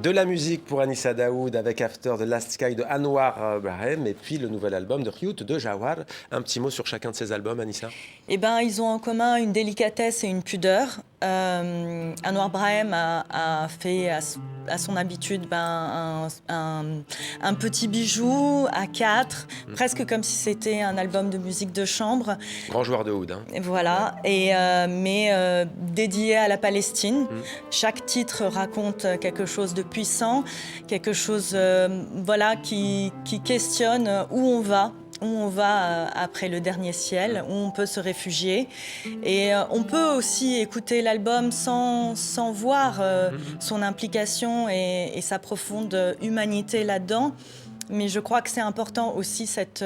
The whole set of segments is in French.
De la musique pour Anissa Daoud avec After the Last Sky de Anwar Brahim et puis le nouvel album de Riout de Jawar. Un petit mot sur chacun de ces albums, Anissa? Eh ben, ils ont en commun une délicatesse et une pudeur. Anwar Brahim a fait à son habitude un petit bijou à quatre, presque comme si c'était un album de musique de chambre. Grand joueur de oud. Hein. Et voilà, mais dédié à la Palestine. Chaque titre raconte quelque chose de puissant, quelque chose qui questionne où on va. Après le dernier ciel, où on peut se réfugier. Et on peut aussi écouter l'album sans voir son implication et sa profonde humanité là-dedans. Mais je crois que c'est important aussi cette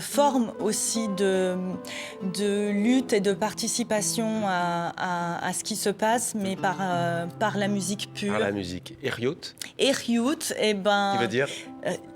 forme aussi de lutte et de participation à ce qui se passe, mais par la musique pure. Par la musique. Et Riout? Et Riout, eh ben... Qui veut dire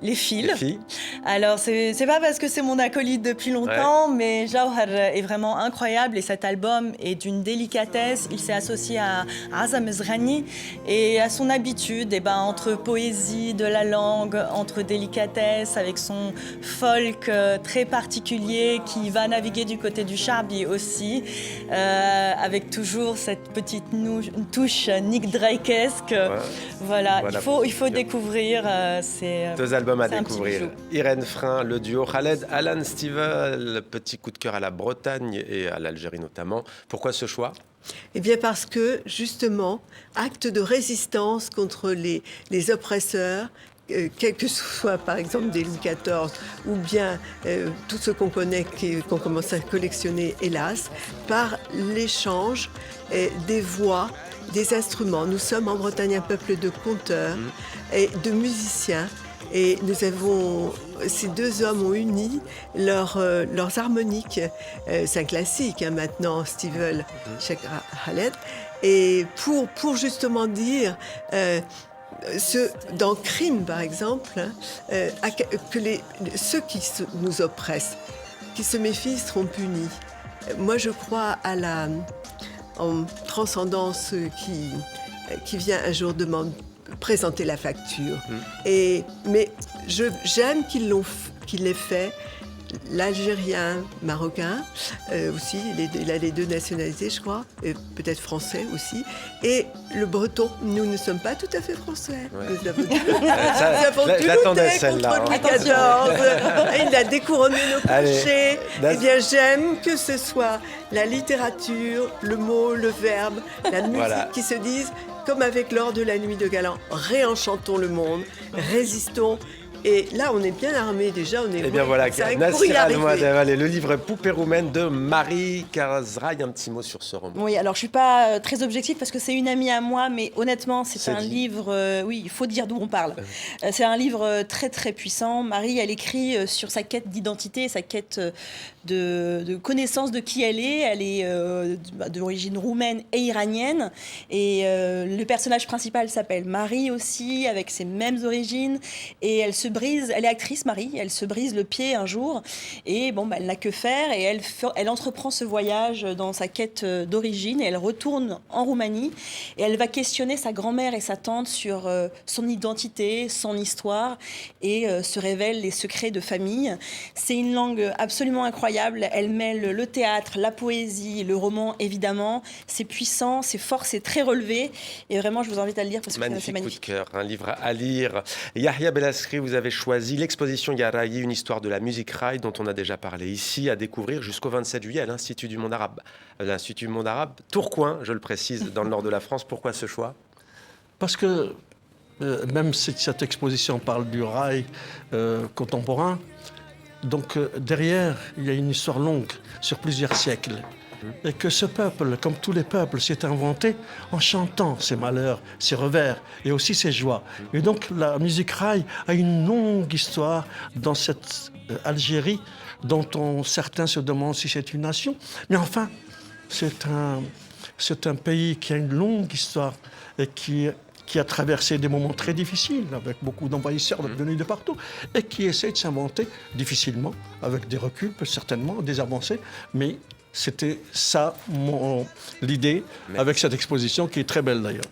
les filles. Les filles. Alors, c'est pas parce que c'est mon acolyte depuis longtemps, mais Jawar est vraiment incroyable et cet album est d'une délicatesse. Il s'est associé à Azam Ezrani et à son habitude, entre poésie, de la langue, entre délicatesse, avec son folk très particulier qui va naviguer du côté du charbi aussi, avec toujours cette petite touche Nick Drake-esque. Ouais. Voilà. Il faut découvrir ces... Deux albums à découvrir. Irène Frein, le duo Khaled, Alan Stivell, petit coup de cœur à la Bretagne et à l'Algérie notamment. Pourquoi ce choix? Eh bien parce que, justement, acte de résistance contre les oppresseurs, quel que soit par exemple des Louis XIV ou bien tout ce qu'on connaît, qu'on commence à collectionner, hélas, par l'échange des voix, des instruments. Nous sommes en Bretagne un peuple de conteurs et de musiciens. Et ces deux hommes ont uni leurs harmoniques. C'est un classique maintenant, Stivell, Cheikh Khaled. Et pour justement dire, dans Crime par exemple, que ceux qui nous oppressent, qui se méfient, seront punis. Moi je crois en transcendance qui vient un jour présenter la facture. Mais j'aime qu'il l'ait fait, l'Algérien, Marocain aussi, il a les deux nationalités, je crois, et peut-être français aussi, et le Breton. Nous ne sommes pas tout à fait français. Ouais. Nous avons tout lutté contre Louis XIV. Il a découronné nos péchés. Eh bien, j'aime que ce soit la littérature, le mot, le verbe, la musique qui se disent, comme avec l'or de la nuit de Galant, réenchantons le monde, résistons. Et là, on est bien armés déjà. Et bien voilà, Nassir Al-Mouadab et le livre Poupée roumaine de Marie Karzraï. Un petit mot sur ce roman. Oui, alors je suis pas très objective parce que c'est une amie à moi, mais honnêtement, c'est un livre. Oui, il faut dire d'où on parle. C'est un livre très très puissant. Marie, elle écrit sur sa quête d'identité, sa quête de connaissance de qui elle est. Elle est d'origine roumaine et iranienne. Et le personnage principal s'appelle Marie aussi, avec ses mêmes origines. Et elle est actrice, Marie, elle se brise le pied un jour et elle n'a que faire et elle entreprend ce voyage dans sa quête d'origine et elle retourne en Roumanie et elle va questionner sa grand-mère et sa tante sur son identité, son histoire et se révèle les secrets de famille. C'est une langue absolument incroyable, elle mêle le théâtre, la poésie, le roman évidemment, c'est puissant, c'est fort, c'est très relevé et vraiment je vous invite à le lire parce que c'est magnifique. Coup de cœur, un livre à lire. Yahya Bellassri, vous avez choisi l'exposition Yaraï, une histoire de la musique raï dont on a déjà parlé ici, à découvrir jusqu'au 27 juillet à l'Institut du monde arabe. L'Institut du monde arabe, Tourcoing, je le précise, dans le nord de la France. Pourquoi ce choix? Parce que même si cette exposition parle du raï contemporain, donc derrière, il y a une histoire longue sur plusieurs siècles. Et que ce peuple, comme tous les peuples, s'est inventé en chantant ses malheurs, ses revers et aussi ses joies. Et donc la musique raï a une longue histoire dans cette Algérie dont certains se demandent si c'est une nation. Mais enfin, c'est un pays qui a une longue histoire et qui a traversé des moments très difficiles, avec beaucoup d'envahisseurs venus de partout, et qui essaie de s'inventer difficilement, avec des reculs, certainement, des avancées, mais c'était ça l'idée avec cette exposition qui est très belle d'ailleurs.